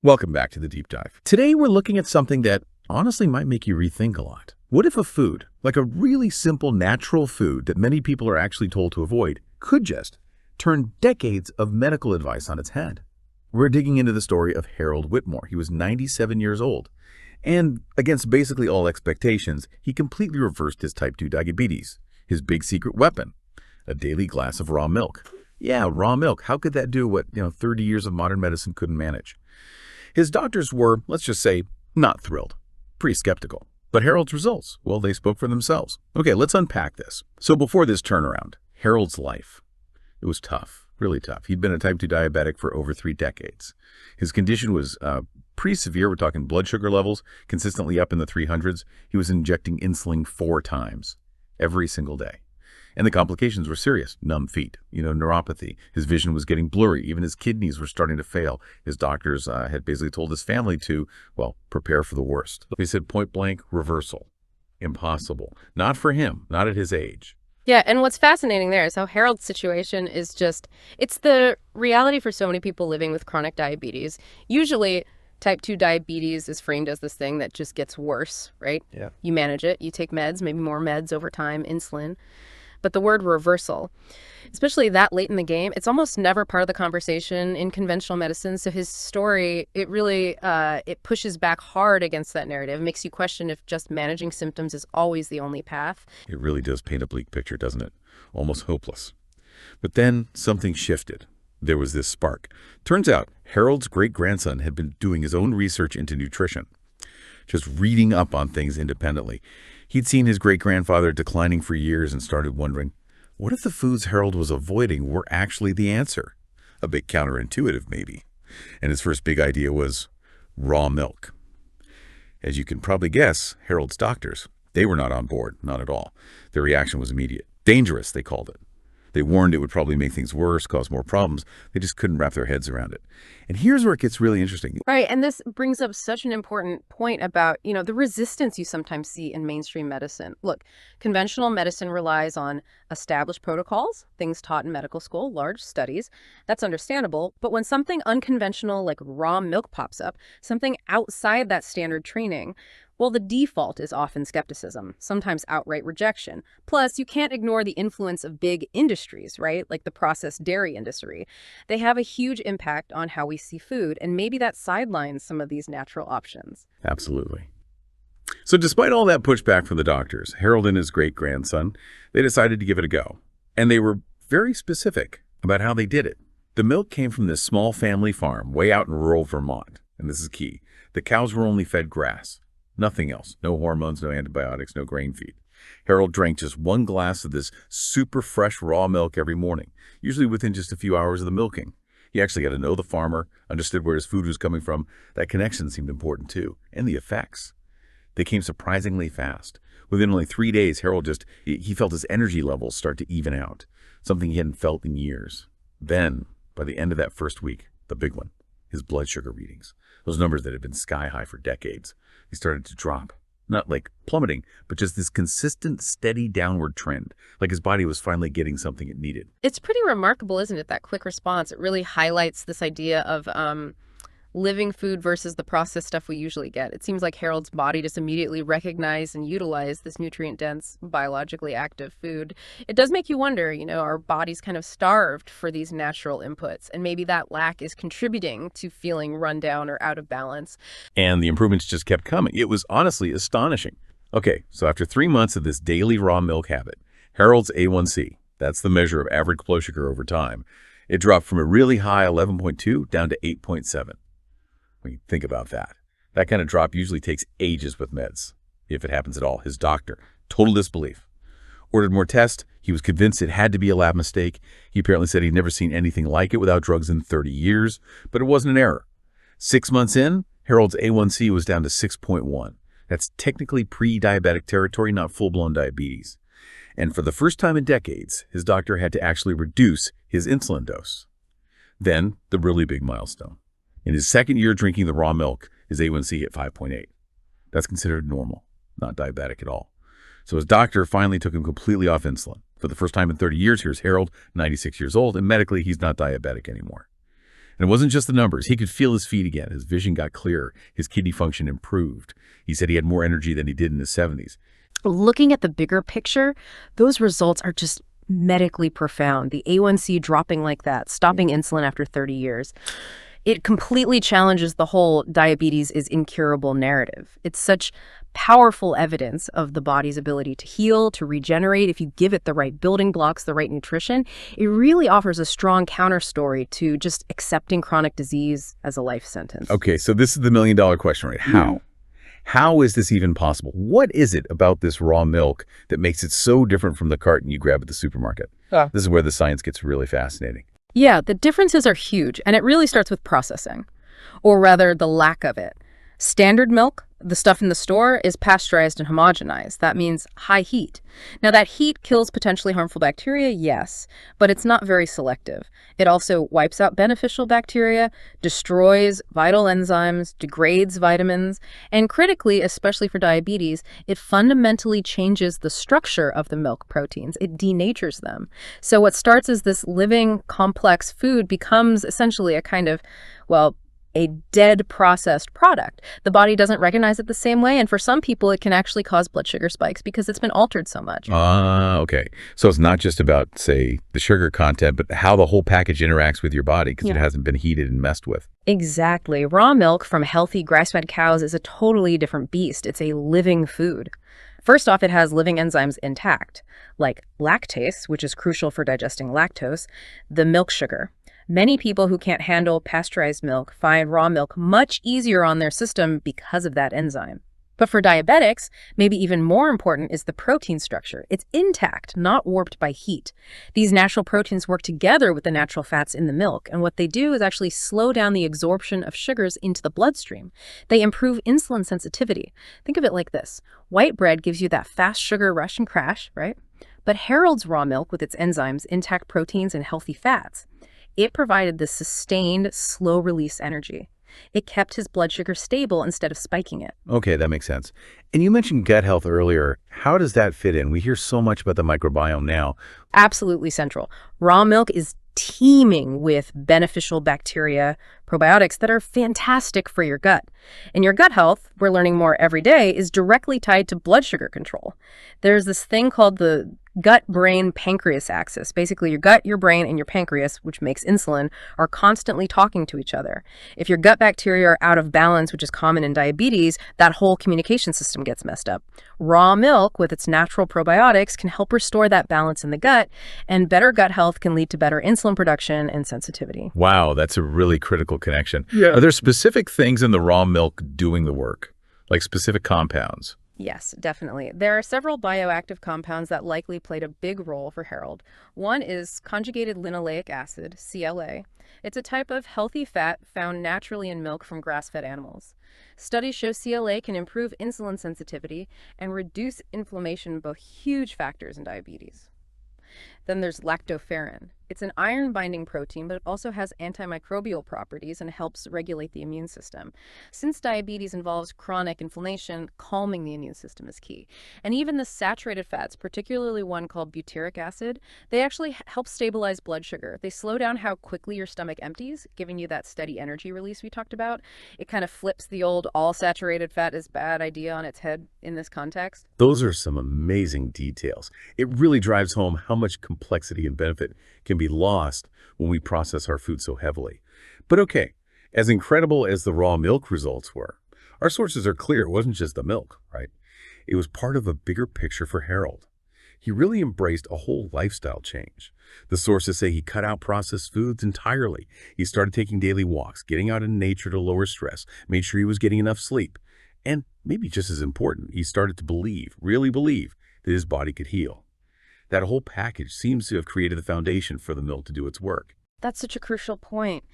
Welcome back to the Deep Dive. Today we're looking at something that honestly might make you rethink a lot. What if a food, like a really simple natural food that many people are actually told to avoid, could just turn decades of medical advice on its head? We're digging into the story of Harold Whitmore. He was 97 years old, and against basically all expectations, he completely reversed his type 2 diabetes, his big secret weapon, a daily glass of raw milk. Yeah, raw milk. How could that do what 30 years of modern medicine couldn't manage? His doctors were, let's just say, not thrilled, pretty skeptical. But Harold's results, well, they spoke for themselves. Okay, let's unpack this. So before this turnaround, Harold's life, it was tough, really tough. He'd been a type 2 diabetic for over 3 decades. His condition was pretty severe. We're talking blood sugar levels consistently up in the 300s. He was injecting insulin 4 times every single day. And the complications were serious. Numb feet, neuropathy. His vision was getting blurry. Even his kidneys were starting to fail. His doctors had basically told his family to, well, prepare for the worst. They said point blank, reversal. Impossible. Not for him, not at his age. Yeah, and what's fascinating there is how Harold's situation is it's the reality for so many people living with chronic diabetes. Usually, type 2 diabetes is framed as this thing that just gets worse, right? Yeah. You manage it, you take meds, maybe more meds over time, insulin. But the word reversal, especially that late in the game, it's almost never part of the conversation in conventional medicine. So his story, it really, it pushes back hard against that narrative. It makes you question if just managing symptoms is always the only path. It really does paint a bleak picture, doesn't it? Almost hopeless. But then something shifted. There was this spark. Turns out Harold's great-grandson had been doing his own research into nutrition, just reading up on things independently. He'd seen his great-grandfather declining for years and started wondering, what if the foods Harold was avoiding were actually the answer? A bit counterintuitive, maybe. And his first big idea was raw milk. As you can probably guess, Harold's doctors, they were not on board, not at all. Their reaction was immediate. Dangerous, they called it. They warned it would probably make things worse, cause more problems. They just couldn't wrap their heads around it. And here's where it gets really interesting. Right, and this brings up such an important point about, the resistance you sometimes see in mainstream medicine. Look, conventional medicine relies on established protocols, things taught in medical school, large studies. That's understandable. But when something unconventional like raw milk pops up, something outside that standard training, well, the default is often skepticism, sometimes outright rejection. Plus, you can't ignore the influence of big industries, right? Like the processed dairy industry. They have a huge impact on how we see food, and maybe that sidelines some of these natural options. Absolutely. So despite all that pushback from the doctors, Harold and his great-grandson, they decided to give it a go. And they were very specific about how they did it. The milk came from this small family farm way out in rural Vermont. And this is key. The cows were only fed grass. Nothing else. No hormones, no antibiotics, no grain feed. Harold drank just 1 glass of this super fresh raw milk every morning, usually within just a few hours of the milking. He actually got to know the farmer, understood where his food was coming from. That connection seemed important too, and the effects. They came surprisingly fast. Within only 3 days, Harold he felt his energy levels start to even out, something he hadn't felt in years. Then, by the end of that first week, the big one, his blood sugar readings, those numbers that had been sky high for decades, he started to drop. Not like plummeting, but just this consistent, steady downward trend, like his body was finally getting something it needed. It's pretty remarkable, isn't it, that quick response? It really highlights this idea of living food versus the processed stuff we usually get. It seems like Harold's body just immediately recognized and utilized this nutrient-dense, biologically active food. It does make you wonder, our bodies kind of starved for these natural inputs, and maybe that lack is contributing to feeling run down or out of balance. And the improvements just kept coming. It was honestly astonishing. Okay, so after 3 months of this daily raw milk habit, Harold's A1C, that's the measure of average blood sugar over time, it dropped from a really high 11.2 down to 8.7. When you think about that, that kind of drop usually takes ages with meds, if it happens at all. His doctor, total disbelief. Ordered more tests. He was convinced it had to be a lab mistake. He apparently said he'd never seen anything like it without drugs in 30 years, but it wasn't an error. 6 months in, Harold's A1C was down to 6.1. That's technically pre-diabetic territory, not full-blown diabetes. And for the first time in decades, his doctor had to actually reduce his insulin dose. Then, the really big milestone. In his second year drinking the raw milk, his A1C hit 5.8. That's considered normal, not diabetic at all. So his doctor finally took him completely off insulin. For the first time in 30 years, here's Harold, 96 years old, and medically he's not diabetic anymore. And it wasn't just the numbers. He could feel his feet again. His vision got clearer. His kidney function improved. He said he had more energy than he did in his 70s. Looking at the bigger picture, those results are just medically profound. The A1C dropping like that, stopping insulin after 30 years. It completely challenges the whole diabetes is incurable narrative. It's such powerful evidence of the body's ability to heal, to regenerate, if you give it the right building blocks, the right nutrition. It really offers a strong counter story to just accepting chronic disease as a life sentence. Okay, so this is the million-dollar question, right? How? How is this even possible? What is it about this raw milk that makes it so different from the carton you grab at the supermarket? This is where the science gets really fascinating. Yeah, the differences are huge, and it really starts with processing, or rather the lack of it. Standard milk, the stuff in the store, is pasteurized and homogenized. That means high heat. Now, that heat kills potentially harmful bacteria, yes, but it's not very selective. It also wipes out beneficial bacteria, destroys vital enzymes, degrades vitamins, and critically, especially for diabetes, it fundamentally changes the structure of the milk proteins. It denatures them. So what starts as this living, complex food becomes essentially a kind of, well, a dead processed product. The body doesn't recognize it the same way, and for some people it can actually cause blood sugar spikes because it's been altered so much. Okay. So it's not just about, say, the sugar content, but how the whole package interacts with your body because it hasn't been heated and messed with. Exactly. Raw milk from healthy grass-fed cows is a totally different beast. It's a living food. First off, it has living enzymes intact, like lactase, which is crucial for digesting lactose, the milk sugar. Many people who can't handle pasteurized milk find raw milk much easier on their system because of that enzyme. But for diabetics, maybe even more important is the protein structure. It's intact, not warped by heat. These natural proteins work together with the natural fats in the milk, and what they do is actually slow down the absorption of sugars into the bloodstream. They improve insulin sensitivity. Think of it like this. White bread gives you that fast sugar rush and crash, right? But Harold's raw milk with its enzymes, intact proteins, and healthy fats, it provided this sustained, slow-release energy. It kept his blood sugar stable instead of spiking it. Okay, that makes sense. And you mentioned gut health earlier. How does that fit in? We hear so much about the microbiome now. Absolutely central. Raw milk is teeming with beneficial bacteria, probiotics that are fantastic for your gut. And your gut health, we're learning more every day, is directly tied to blood sugar control. There's this thing called the gut-brain-pancreas axis. Basically, your gut, your brain, and your pancreas, which makes insulin, are constantly talking to each other. If your gut bacteria are out of balance, which is common in diabetes, that whole communication system gets messed up. Raw milk, with its natural probiotics, can help restore that balance in the gut, and better gut health can lead to better insulin production and sensitivity. Wow, that's a really critical connection. Yeah. Are there specific things in the raw milk doing the work, like specific compounds? Yes, definitely. There are several bioactive compounds that likely played a big role for Harold. One is conjugated linoleic acid, CLA. It's a type of healthy fat found naturally in milk from grass-fed animals. Studies show CLA can improve insulin sensitivity and reduce inflammation, both huge factors in diabetes. Then there's lactoferrin. It's an iron-binding protein, but it also has antimicrobial properties and helps regulate the immune system. Since diabetes involves chronic inflammation, calming the immune system is key. And even the saturated fats, particularly one called butyric acid, they actually help stabilize blood sugar. They slow down how quickly your stomach empties, giving you that steady energy release we talked about. It kind of flips the old all saturated fat is bad idea on its head in this context. Those are some amazing details. It really drives home how much complexity and benefit can be lost when we process our food so heavily. But okay, as incredible as the raw milk results were, our sources are clear it wasn't just the milk, right? It was part of a bigger picture for Harold. He really embraced a whole lifestyle change. The sources say he cut out processed foods entirely. He started taking daily walks, getting out in nature to lower stress, made sure he was getting enough sleep. And maybe just as important, he started to believe, really believe, that his body could heal. That whole package seems to have created the foundation for the milk to do its work. That's such a crucial point.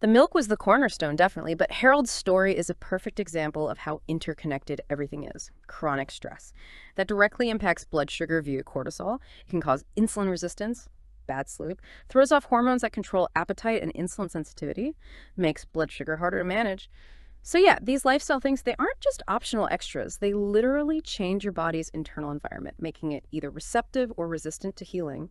The milk was the cornerstone, definitely, but Harold's story is a perfect example of how interconnected everything is. Chronic stress. That directly impacts blood sugar via cortisol. It can cause insulin resistance, bad sleep, throws off hormones that control appetite and insulin sensitivity, makes blood sugar harder to manage. So yeah, these lifestyle things, they aren't just optional extras. They literally change your body's internal environment, making it either receptive or resistant to healing.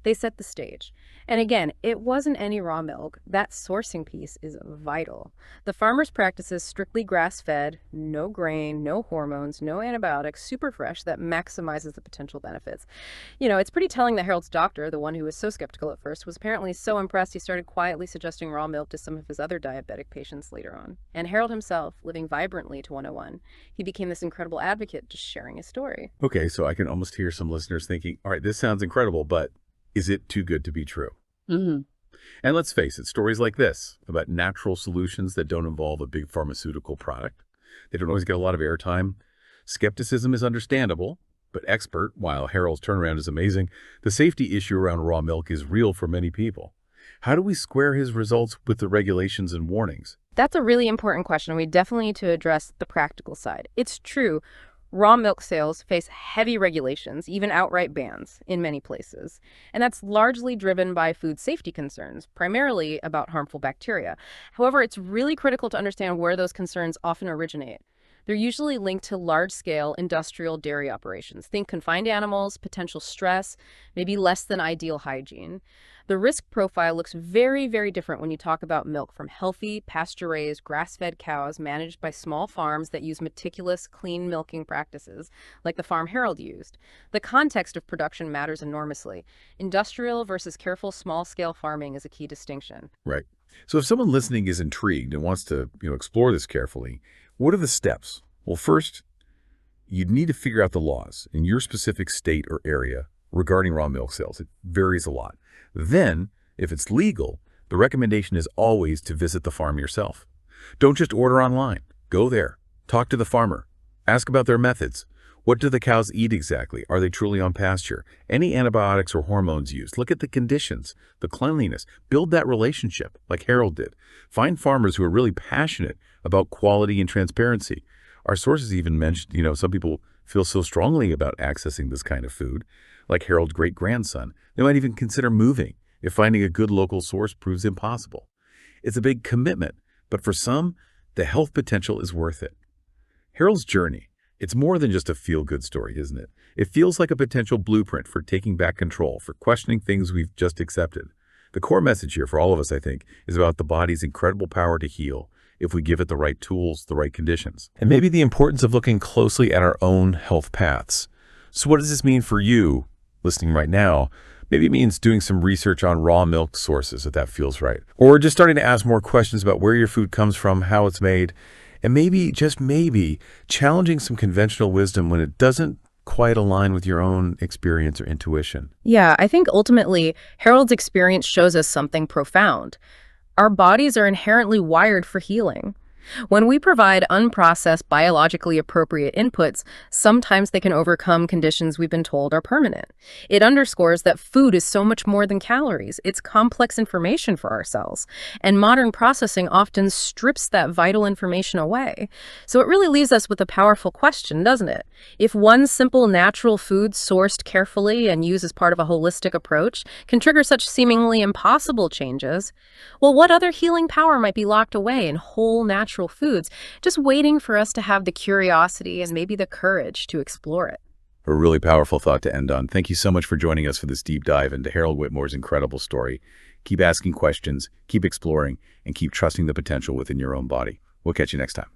They set the stage. And again, it wasn't any raw milk. That sourcing piece is vital. The farmer's practices strictly grass-fed, no grain, no hormones, no antibiotics, super fresh that maximizes the potential benefits. It's pretty telling that Harold's doctor, the one who was so skeptical at first, was apparently so impressed he started quietly suggesting raw milk to some of his other diabetic patients later on. And Harold himself, living vibrantly to 101, he became this incredible advocate just sharing his story. Okay, so I can almost hear some listeners thinking, all right, this sounds incredible, but is it too good to be true? Mm-hmm. And let's face it, stories like this about natural solutions that don't involve a big pharmaceutical product, they don't always get a lot of airtime. Skepticism is understandable, but expert, while Harold's turnaround is amazing, the safety issue around raw milk is real for many people. How do we square his results with the regulations and warnings? That's a really important question. We definitely need to address the practical side. It's true. Raw milk sales face heavy regulations, even outright bans, in many places. And that's largely driven by food safety concerns, primarily about harmful bacteria. However, it's really critical to understand where those concerns often originate. They're usually linked to large-scale industrial dairy operations. Think confined animals, potential stress, maybe less than ideal hygiene. The risk profile looks very, very different when you talk about milk from healthy, pasture-raised, grass-fed cows managed by small farms that use meticulous, clean milking practices, like the farm Harold used. The context of production matters enormously. Industrial versus careful, small-scale farming is a key distinction. Right. So if someone listening is intrigued and wants to, explore this carefully, what are the steps? Well, first, you'd need to figure out the laws in your specific state or area regarding raw milk sales. It varies a lot. Then, if it's legal, the recommendation is always to visit the farm yourself. Don't just order online. Go there. Talk to the farmer. Ask about their methods. What do the cows eat exactly? Are they truly on pasture? Any antibiotics or hormones used? Look at the conditions, the cleanliness. Build that relationship like Harold did. Find farmers who are really passionate about quality and transparency. Our sources even mentioned, some people feel so strongly about accessing this kind of food, like Harold's great-grandson. They might even consider moving if finding a good local source proves impossible. It's a big commitment, but for some, the health potential is worth it. Harold's journey, it's more than just a feel-good story, isn't it? It feels like a potential blueprint for taking back control, for questioning things we've just accepted. The core message here for all of us, I think, is about the body's incredible power to heal if we give it the right tools, the right conditions. And maybe the importance of looking closely at our own health paths. So what does this mean for you listening right now? Maybe it means doing some research on raw milk sources if that feels right. Or just starting to ask more questions about where your food comes from, how it's made, and maybe, just maybe, challenging some conventional wisdom when it doesn't quite align with your own experience or intuition. Yeah, I think ultimately, Harold's experience shows us something profound. Our bodies are inherently wired for healing. When we provide unprocessed, biologically appropriate inputs, sometimes they can overcome conditions we've been told are permanent. It underscores that food is so much more than calories. It's complex information for our cells, and modern processing often strips that vital information away. So it really leaves us with a powerful question, doesn't it? If one simple natural food sourced carefully and used as part of a holistic approach can trigger such seemingly impossible changes, well, what other healing power might be locked away in whole natural foods, just waiting for us to have the curiosity and maybe the courage to explore it? A really powerful thought to end on. Thank you so much for joining us for this deep dive into Harold Whitmore's incredible story. Keep asking questions, keep exploring, and keep trusting the potential within your own body. We'll catch you next time.